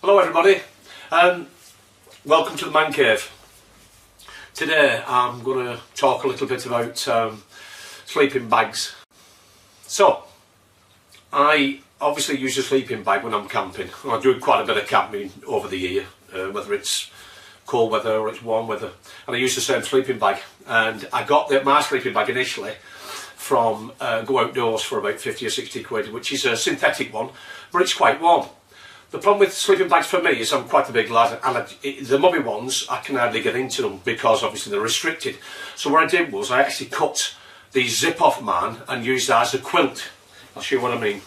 Hello everybody, welcome to the Man Cave. Today I'm going to talk a little bit about sleeping bags. So, I obviously use a sleeping bag when I'm camping. I do quite a bit of camping over the year, whether it's cold weather or it's warm weather, and I use the same sleeping bag. And I got my sleeping bag initially from Go Outdoors for about 50 or 60 quid, which is a synthetic one, but it's quite warm. The problem with sleeping bags for me is I'm quite a big lad, and the mummy ones, I can hardly get into them because obviously they're restricted. So what I did was I actually cut the zip off man and used that as a quilt. I'll show you what I mean.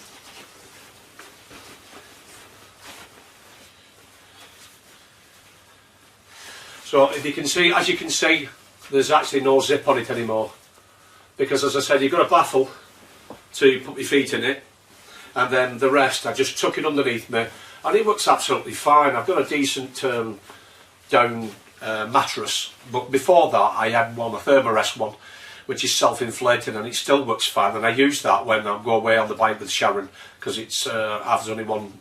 So if you can see, as you can see, there's actually no zip on it anymore, because as I said, you've got a baffle to put your feet in it, and then the rest I just tuck it underneath me, and it works absolutely fine. I've got a decent down mattress, but before that I had one, a thermarest one, which is self-inflating, and it still works fine, and I use that when I go away on the bike with Sharon, because it's there's only one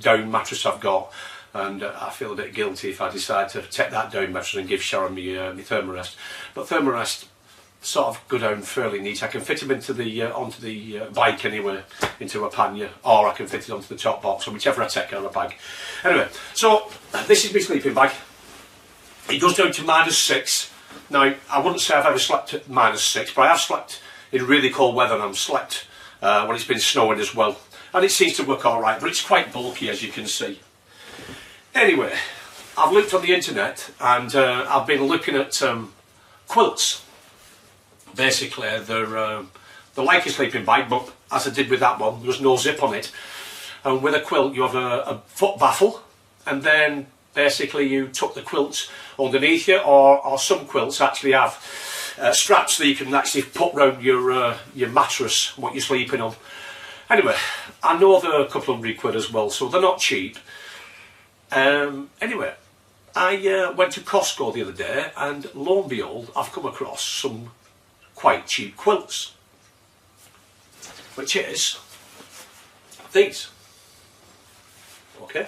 down mattress I've got, and I feel a bit guilty if I decide to take that down mattress and give Sharon my thermarest. But thermarest sort of go down fairly neat. I can fit them into the onto the bike anyway, into a pannier, or I can fit it onto the top box, or whichever I take out of the bag. Anyway, so this is my sleeping bag. It goes down to -6. Now, I wouldn't say I've ever slept at -6, but I have slept in really cold weather, and I've slept when it's been snowing as well, and it seems to work all right. But it's quite bulky, as you can see. Anyway, I've looked on the internet, and I've been looking at quilts. Basically, they're like a sleeping bag, but as I did with that one, there was no zip on it. And with a quilt, you have a foot baffle, and then basically you tuck the quilt underneath you, or some quilts actually have straps that you can actually put round your mattress, what you're sleeping on. Anyway, I know they're a couple £100 as well, so they're not cheap. Anyway, I went to Costco the other day, and lo and behold, I've come across some quite cheap quilts, which is these. Okay.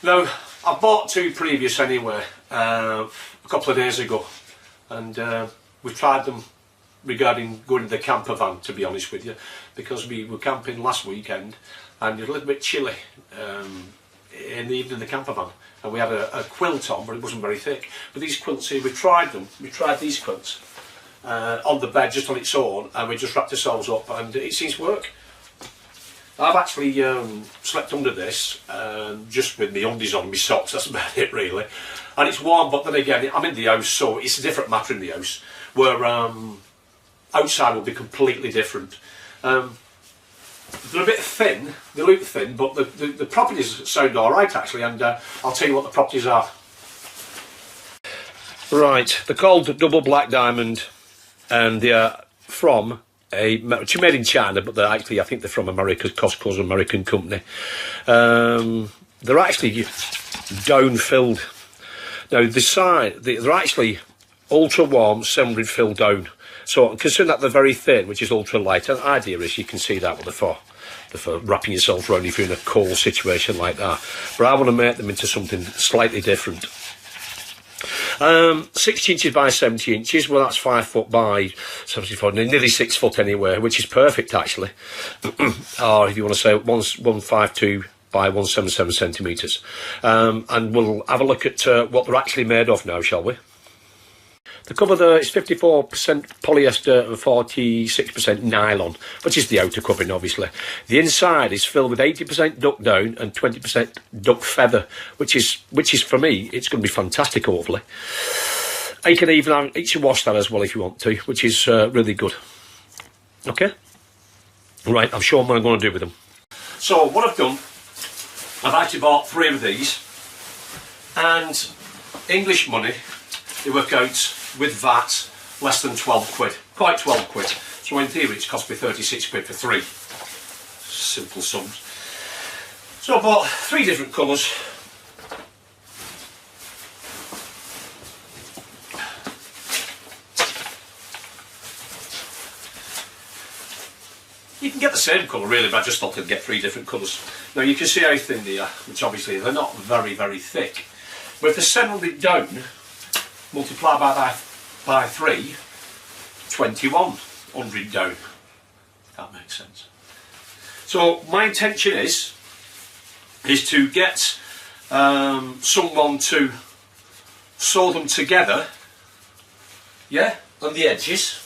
Now, I bought two previous anyway, a couple of days ago, and we tried them regarding going to the camper van, to be honest with you, because we were camping last weekend, and it was a little bit chilly in the evening in the camper van, and we had a quilt on, but it wasn't very thick. But these quilts here, we tried these quilts on the bed just on its own, and we just wrapped ourselves up, and it seems to work. I've actually slept under this just with my undies on, my socks, that's about it really. And it's warm, but then again, I'm in the house, so it's a different matter in the house, where outside will be completely different. They're a bit thin, they look thin, but the properties sound alright actually, and I'll tell you what the properties are. Right, they're called Double Black Diamond, and they are from which are made in China, but they're actually, I think they're from America. Costco's an American company. They're actually down filled. Now the side, they're actually ultra warm, 700 fill down. So considering that they're very thin, which is ultra light, and the idea is you can see that what they're for. They're for wrapping yourself around if you're in a cold situation like that. But I want to make them into something slightly different. 60 inches by 70 inches, well that's 5 foot by 74, nearly 6 foot anyway, which is perfect actually. Or if you want to say 152 by 177 centimetres. And we'll have a look at what they're actually made of now, shall we? The cover there is 54% polyester and 46% nylon, which is the outer covering obviously. The inside is filled with 80% duck down and 20% duck feather, which is for me, it's going to be fantastic hopefully. You can even wash that as well if you want to, which is really good. Okay? Right, I'll show them what I'm going to do with them. So what I've done, I've actually bought 3 of these, and English money, they work out with VAT less than 12 quid, quite 12 quid. So in theory it's cost me 36 quid for 3. Simple sums. So I bought 3 different colours. can get the same colour really, but I just thought I'd get 3 different colours. Now you can see how thin they are, which obviously they're not very, very thick. But if I settled it down, multiply by 3, 2100 down. That makes sense. So my intention is to get someone to sew them together, yeah, on the edges.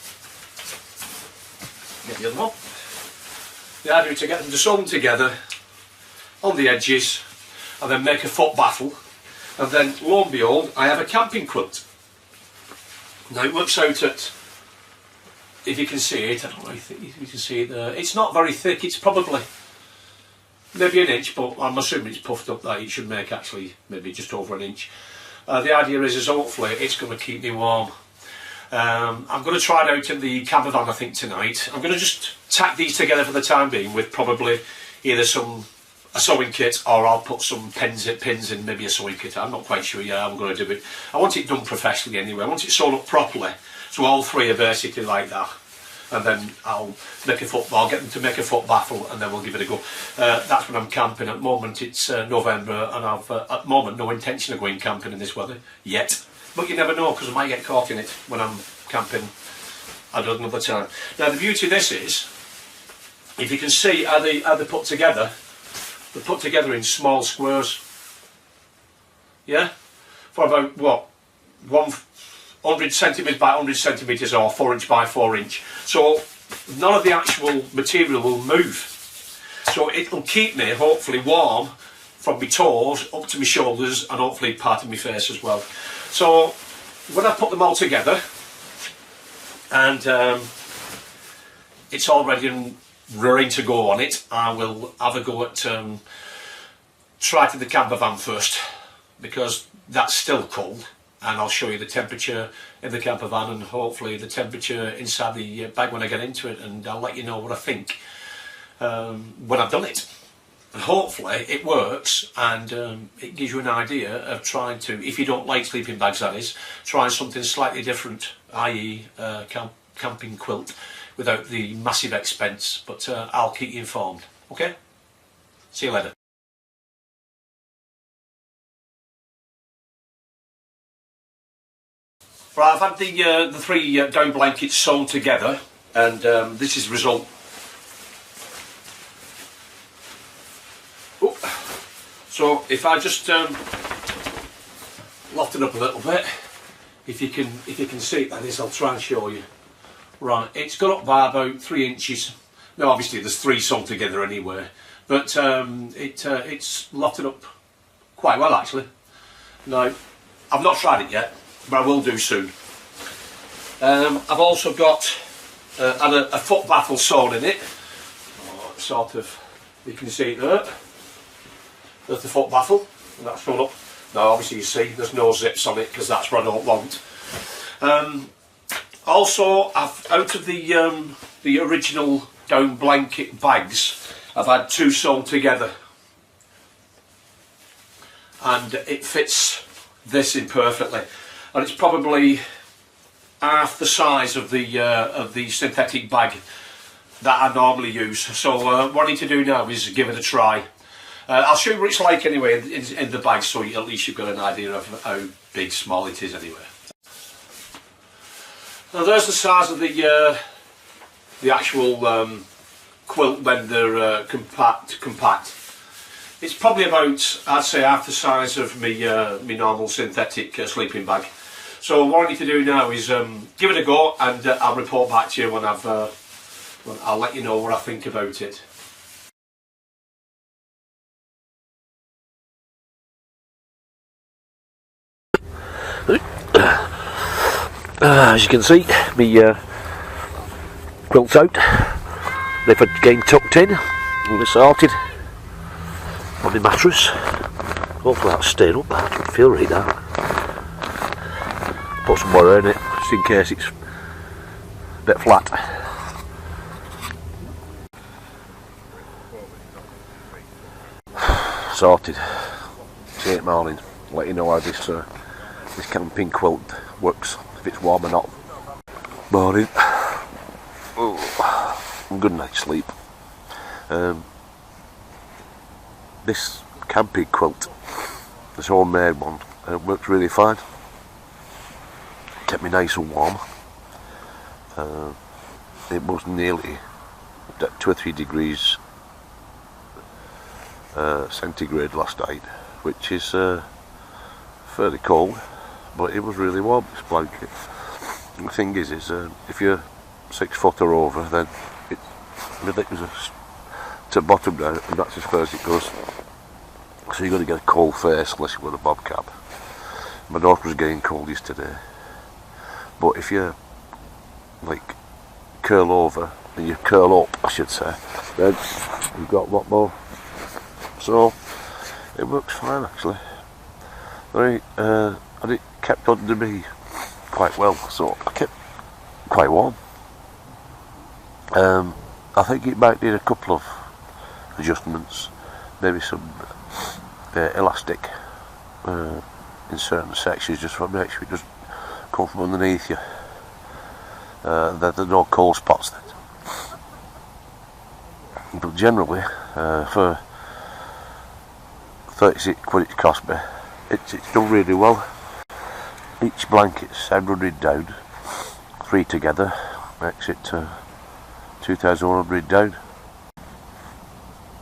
Get the other one. The idea is to get them to sew them together on the edges and then make a foot baffle, and then lo and behold I have a camping quilt. Now it works out at, if you can see it, I don't know if you can see it there, it's not very thick, it's probably maybe an inch, but I'm assuming it's puffed up that it should make actually maybe just over an inch. The idea is hopefully it's going to keep me warm. I'm going to try it out in the camper van I think tonight. I'm going to just tack these together for the time being with probably either a sewing kit, or I'll put some pins in maybe a sewing kit. I'm not quite sure yet how I'm going to do it. I want it done professionally anyway. I want it sewn up properly, so all 3 are basically like that. And then I'll get them to make a foot baffle, and then we'll give it a go. That's when I'm camping. At the moment it's November, and I've at the moment no intention of going camping in this weather yet. But you never know, because I might get caught in it when I'm camping at another time. Now the beauty of this is, if you can see how they put together, they're put together in small squares. Yeah? For about, what, 100 centimetres by 100 centimetres, or 4 inch by 4 inch. So none of the actual material will move. So it'll keep me hopefully warm from my toes up to my shoulders, and hopefully part of my face as well. So when I put them all together and it's all ready and raring to go on it, I will have a go at try to the camper van first, because that's still cold, and I'll show you the temperature in the camper van and hopefully the temperature inside the bag when I get into it, and I'll let you know what I think when I've done it. And hopefully it works, and it gives you an idea of trying to, if you don't like sleeping bags that is, try something slightly different, i.e. camping quilt, without the massive expense. But I'll keep you informed, okay? See you later. Right, I've had the 3 down blankets sewn together, and this is the result. So if I just loft it up a little bit, if you can see it, that is, I'll try and show you. Right, it's got up by about 3 inches. Now obviously there's 3 sewn together anyway, but it's lofted up quite well actually. Now I've not tried it yet, but I will do soon. I've also got had a foot baffle sewn in it. Oh, sort of, you can see it there. There's the foot baffle, and that's sewn up. Now obviously you see there's no zips on it, because that's what I don't want. Also, out of the original down blanket bags, I've had 2 sewn together, and it fits this in perfectly, and it's probably half the size of the synthetic bag that I normally use. So what I need to do now is give it a try. I'll show you what it's like anyway in the bag, so at least you've got an idea of how big, small it is anyway. Now there's the size of the actual quilt when they're compact. It's probably about, I'd say, half the size of me normal synthetic sleeping bag. So what I need to do now is give it a go, and I'll report back to you when I'll let you know what I think about it. As you can see, my quilt's out. They've getting tucked in, all sorted on the mattress. Hopefully that's staying up. I can feel right now. Put some more in it, just in case it's a bit flat. Sorted. See it morning. Let you know how this camping quilt works, if it's warm or not. Morning. Oh, good night's sleep. This camping quilt, this homemade one, it works really fine. Kept me nice and warm. It was nearly 2 or 3 degrees centigrade last night, which is fairly cold, but it was really warm, this blanket. And the thing is if you're 6 foot or over, then it goes to bottom down, and that's as far as it goes. So you're going to get a cold face unless you've got a bob cap. My daughter was getting cold yesterday, but if you like curl over, and you curl up, I should say, then you've got a lot more. So it works fine actually. And it kept under me quite well, so I kept quite warm. I think it might need a couple of adjustments, maybe some elastic in certain sections, just to make sure it doesn't come from underneath you. That there are no cold spots then. But generally, for 36 quid it cost me, it's done really well. Each blanket's 700 down, 3 together makes it 2,100 down.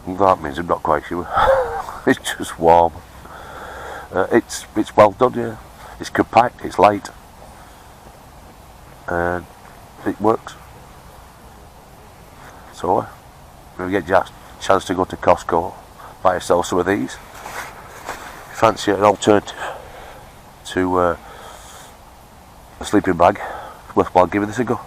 And that means I'm not quite sure. It's just warm. It's well done, yeah. It's compact, it's light, and it works. So if you get a chance to go to Costco, buy yourself some of these. Fancy an alternative to a sleeping bag, it's worthwhile giving this a go.